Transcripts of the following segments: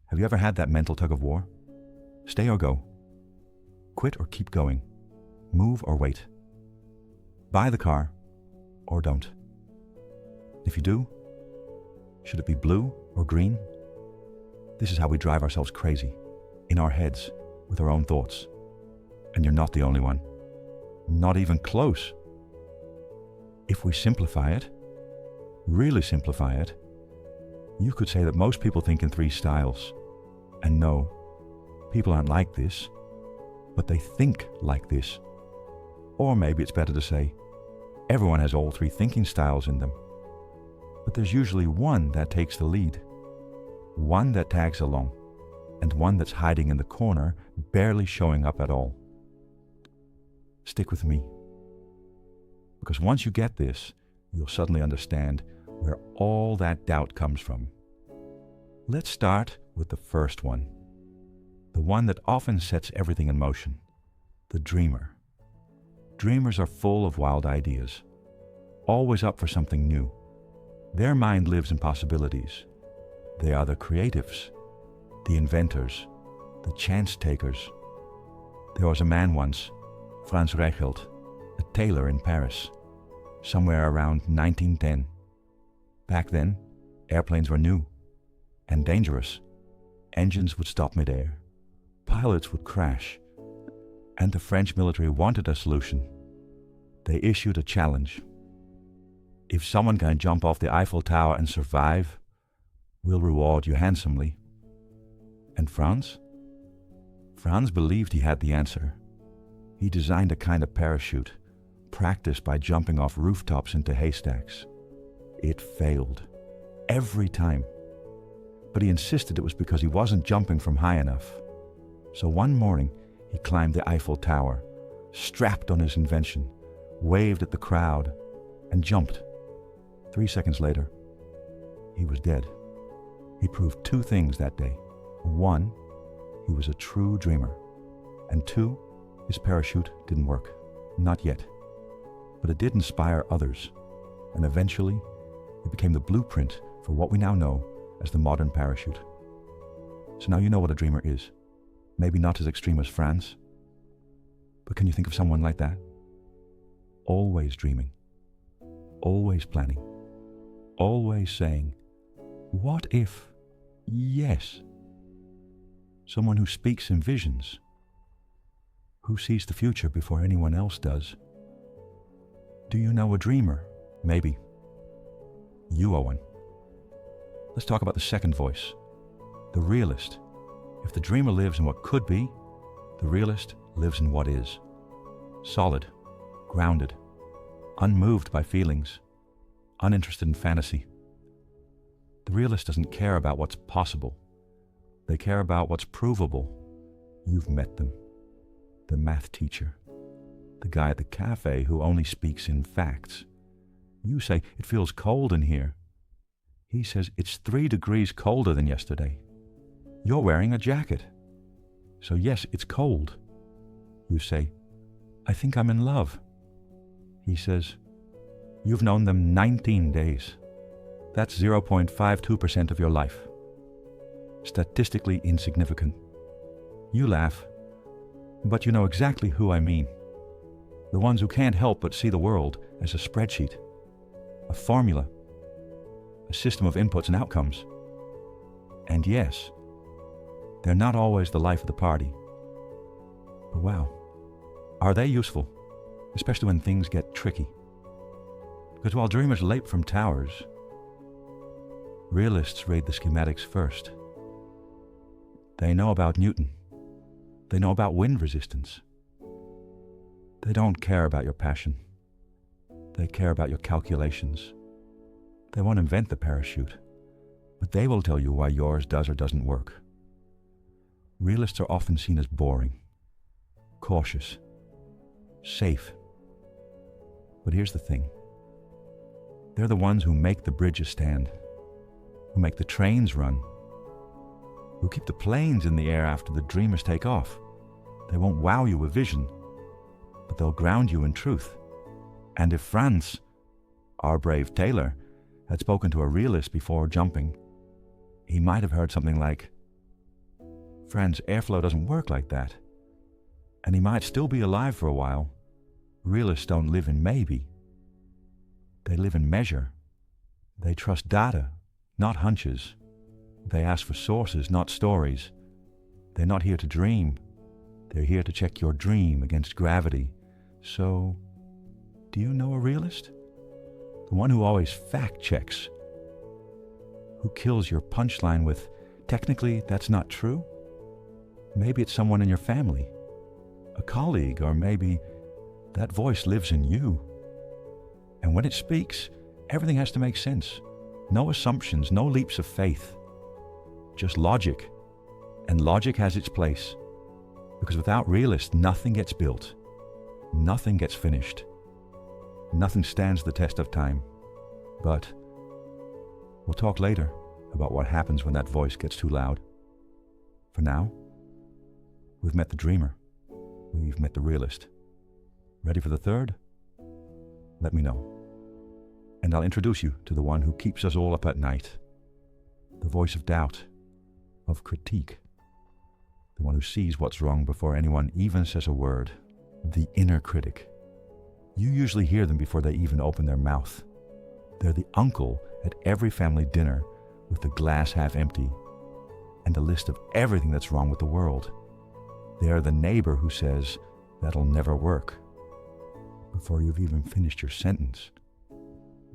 Have you ever had that mental tug of war? Stay or go? Quit or keep going? Move or wait? Buy the car or don't? If you do, should it be blue or green? This is how we drive ourselves crazy, in our heads, with our own thoughts. And you're not the only one. Not even close. If we simplify it, really simplify it, you could say that most people think in three styles. And no, people aren't like this, but they think like this. Or maybe it's better to say, everyone has all three thinking styles in them. But there's usually one that takes the lead, one that tags along, and one that's hiding in the corner, barely showing up at all. Stick with me. Because once you get this, you'll suddenly understand where all that doubt comes from. Let's start with the first one, the one that often sets everything in motion, the dreamer. Dreamers are full of wild ideas, always up for something new. Their mind lives in possibilities. They are the creatives, the inventors, the chance takers. There was a man once, Frans Reichelt, a tailor in Paris, somewhere around 1910. Back then, airplanes were new and dangerous. Engines would stop midair, pilots would crash, and the French military wanted a solution. They issued a challenge. If someone can jump off the Eiffel Tower and survive, we'll reward you handsomely. And Frans? Frans believed he had the answer. He designed a kind of parachute, practiced by jumping off rooftops into haystacks. It failed. Every time. But he insisted it was because he wasn't jumping from high enough. So one morning, he climbed the Eiffel Tower, strapped on his invention, waved at the crowd, and jumped. 3 seconds later, he was dead. He proved 2 things that day. 1, he was a true dreamer. And 2, his parachute didn't work. Not yet. But it did inspire others. And eventually, it became the blueprint for what we now know as the modern parachute. So now you know what a dreamer is. Maybe not as extreme as Frans, but can you think of someone like that? Always dreaming, always planning, always saying, what if? Yes. Someone who speaks in visions, who sees the future before anyone else does. Do you know a dreamer? Maybe. You are one. Let's talk about the second voice, the realist. If the dreamer lives in what could be, the realist lives in what is. Solid, grounded, unmoved by feelings, uninterested in fantasy. The realist doesn't care about what's possible. They care about what's provable. You've met them. The math teacher, the guy at the cafe who only speaks in facts. You say, it feels cold in here. He says, it's 3 degrees colder than yesterday. You're wearing a jacket. So yes, it's cold. You say, I think I'm in love. He says, you've known them 19 days. That's 0.52% of your life. Statistically insignificant. You laugh, but you know exactly who I mean. The ones who can't help but see the world as a spreadsheet, a formula, a system of inputs and outcomes. And yes, they're not always the life of the party. But wow, are they useful, especially when things get tricky? Because while dreamers leap from towers, realists read the schematics first. They know about Newton. They know about wind resistance. They don't care about your passion. They care about your calculations. They won't invent the parachute, but they will tell you why yours does or doesn't work. Realists are often seen as boring, cautious, safe. But here's the thing. They're the ones who make the bridges stand, who make the trains run, who keep the planes in the air after the dreamers take off. They won't wow you with vision, but they'll ground you in truth. And if Frans, our brave tailor, had spoken to a realist before jumping, he might have heard something like, Friends, airflow doesn't work like that. And he might still be alive for a while. Realists don't live in maybe. They live in measure. They trust data, not hunches. They ask for sources, not stories. They're not here to dream. They're here to check your dream against gravity. So, do you know a realist? The one who always fact checks. Who kills your punchline with, technically, that's not true? Maybe it's someone in your family, a colleague, or maybe that voice lives in you. And when it speaks, everything has to make sense. No assumptions, no leaps of faith. Just logic. And logic has its place. Because without realists, nothing gets built. Nothing gets finished. Nothing stands the test of time. But we'll talk later about what happens when that voice gets too loud. For now, we've met the dreamer. We've met the realist. Ready for the third? Let me know. And I'll introduce you to the one who keeps us all up at night. The voice of doubt, of critique. The one who sees what's wrong before anyone even says a word. The inner critic. You usually hear them before they even open their mouth. They're the uncle at every family dinner with the glass half empty and a list of everything that's wrong with the world. They are the neighbor who says, "That'll never work," before you've even finished your sentence.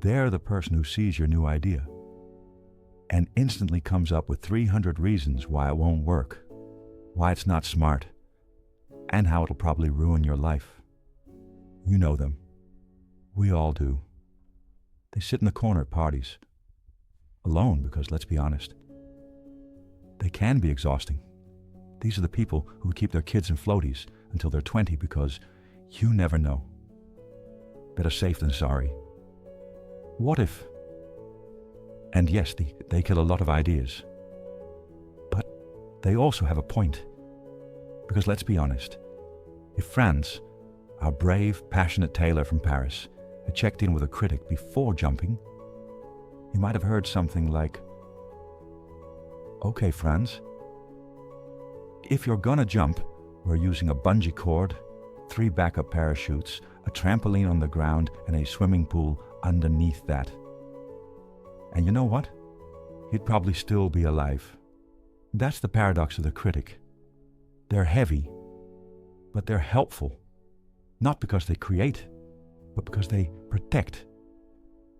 They're the person who sees your new idea and instantly comes up with 300 reasons why it won't work, why it's not smart, and how it'll probably ruin your life. You know them. We all do. They sit in the corner at parties, alone because, let's be honest, they can be exhausting. These are the people who keep their kids in floaties until they're 20 because you never know. Better safe than sorry. What if? And yes, they kill a lot of ideas. But they also have a point. Because let's be honest, if Franz, our brave, passionate tailor from Paris, had checked in with a critic before jumping, he might have heard something like, "Okay, Franz, if you're gonna jump, we're using a bungee cord, 3 backup parachutes, a trampoline on the ground, and a swimming pool underneath that." And you know what? He'd probably still be alive. That's the paradox of the critic. They're heavy, but they're helpful. Not because they create, but because they protect.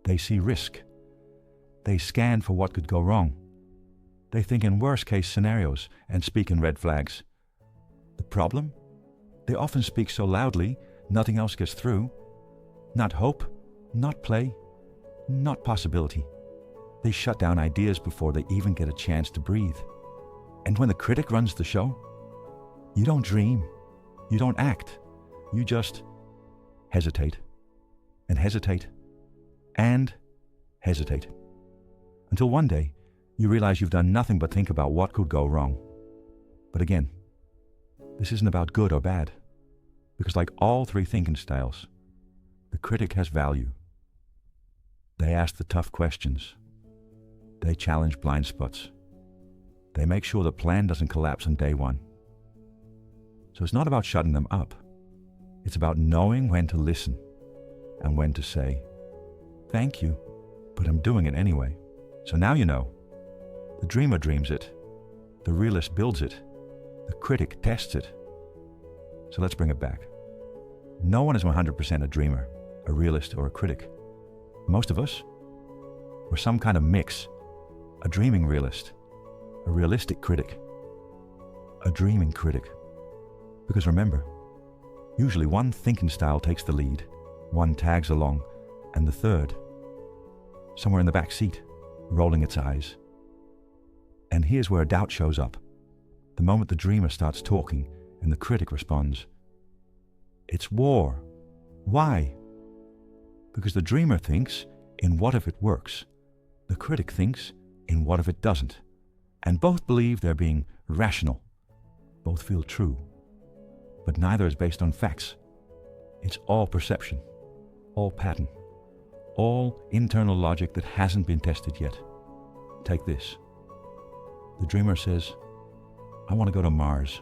They see risk. They scan for what could go wrong. They think in worst-case scenarios and speak in red flags. The problem? They often speak so loudly, nothing else gets through. Not hope, not play, not possibility. They shut down ideas before they even get a chance to breathe. And when the critic runs the show, you don't dream, you don't act, you just hesitate, and hesitate, and hesitate. Until one day, you realize you've done nothing but think about what could go wrong. But again, this isn't about good or bad, because like all 3 thinking styles, the critic has value. They ask the tough questions. They challenge blind spots. They make sure the plan doesn't collapse on day 1. So it's not about shutting them up. It's about knowing when to listen and when to say, "Thank you, but I'm doing it anyway." So now you know. The dreamer dreams it. The realist builds it. The critic tests it. So let's bring it back. No one is 100% a dreamer, a realist, or a critic. Most of us, we're some kind of mix. A dreaming realist, a realistic critic, a dreaming critic. Because remember, usually one thinking style takes the lead, one tags along, and the third, somewhere in the back seat, rolling its eyes. And here's where doubt shows up. The moment the dreamer starts talking and the critic responds, "It's war." Why? Because the dreamer thinks in what if it works. The critic thinks in what if it doesn't. And both believe they're being rational. Both feel true. But neither is based on facts. It's all perception, all pattern, all internal logic that hasn't been tested yet. Take this. The dreamer says, I want to go to Mars.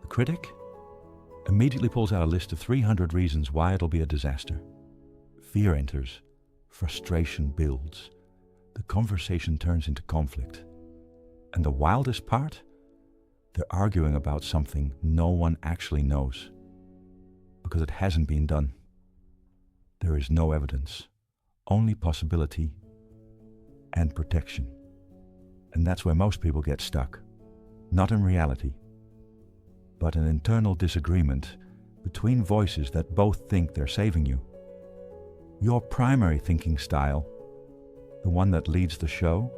The critic immediately pulls out a list of 300 reasons why it'll be a disaster. Fear enters, frustration builds, the conversation turns into conflict. And the wildest part? They're arguing about something no one actually knows, because it hasn't been done. There is no evidence, only possibility and protection. And that's where most people get stuck. Not in reality, but an internal disagreement between voices that both think they're saving you. Your primary thinking style, the one that leads the show,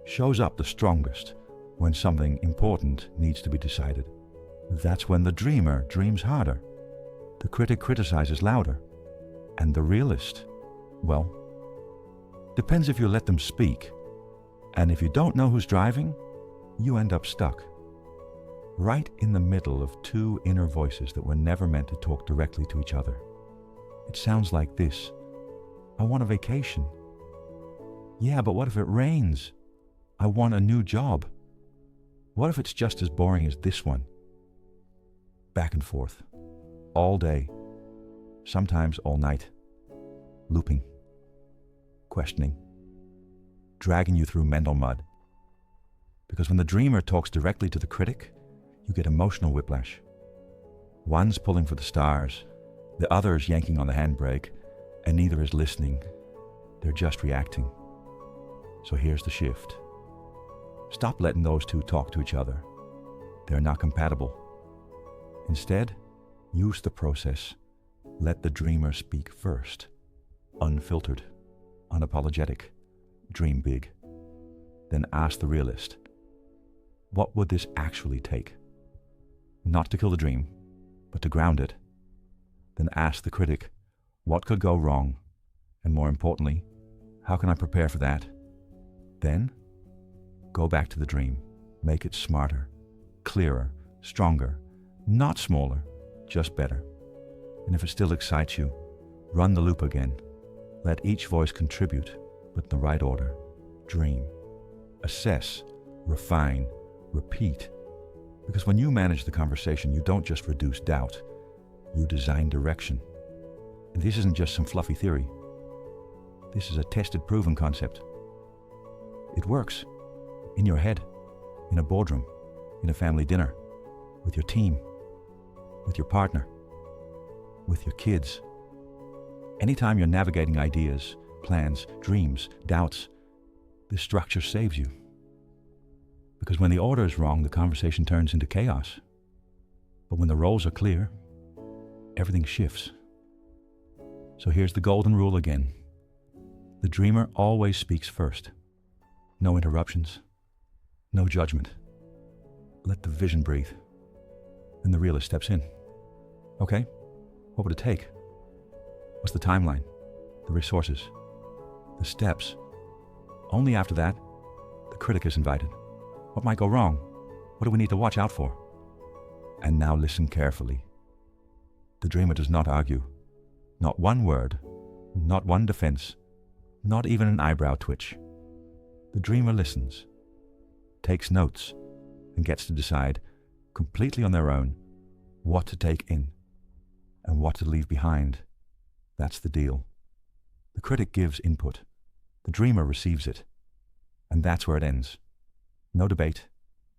shows up the strongest when something important needs to be decided. That's when the dreamer dreams harder, the critic criticizes louder, and the realist, well, depends if you let them speak. And if you don't know who's driving, you end up stuck, right in the middle of two inner voices that were never meant to talk directly to each other. It sounds like this: I want a vacation. Yeah, but what if it rains? I want a new job. What if it's just as boring as this one? Back and forth, all day, sometimes all night, looping, questioning, dragging you through mental mud. Because when the dreamer talks directly to the critic, you get emotional whiplash. One's pulling for the stars, the other is yanking on the handbrake, and neither is listening. They're just reacting. So here's the shift. Stop letting those two talk to each other. They're not compatible. Instead, use the process. Let the dreamer speak first. Unfiltered, unapologetic. Dream big. Then ask the realist, what would this actually take? Not to kill the dream, but to ground it. Then ask the critic, what could go wrong? And more importantly, how can I prepare for that? Then, go back to the dream. Make it smarter, clearer, stronger, not smaller, just better. And if it still excites you, run the loop again. Let each voice contribute, but in the right order. Dream, assess, refine, repeat. Because when you manage the conversation, you don't just reduce doubt, you design direction. And this isn't just some fluffy theory. This is a tested, proven concept. It works. In your head, in a boardroom, in a family dinner, with your team, with your partner, with your kids. Anytime you're navigating ideas, plans, dreams, doubts, this structure saves you. Because when the order is wrong, the conversation turns into chaos. But when the roles are clear, everything shifts. So here's the golden rule again. The dreamer always speaks first. No interruptions, no judgment. Let the vision breathe. Then the realist steps in. Okay, what would it take? What's the timeline, the resources, the steps? Only after that, the critic is invited. What might go wrong? What do we need to watch out for? And now listen carefully. The dreamer does not argue. Not one word, not one defense, not even an eyebrow twitch. The dreamer listens, takes notes, and gets to decide, completely on their own, what to take in and what to leave behind. That's the deal. The critic gives input. The dreamer receives it. And that's where it ends. No debate,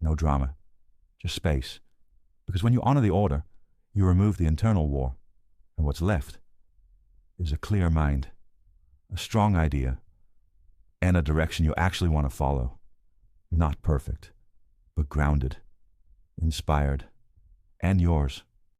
no drama, just space. Because when you honor the order, you remove the internal war, and what's left is a clear mind, a strong idea, and a direction you actually want to follow. Not perfect, but grounded, inspired, and yours.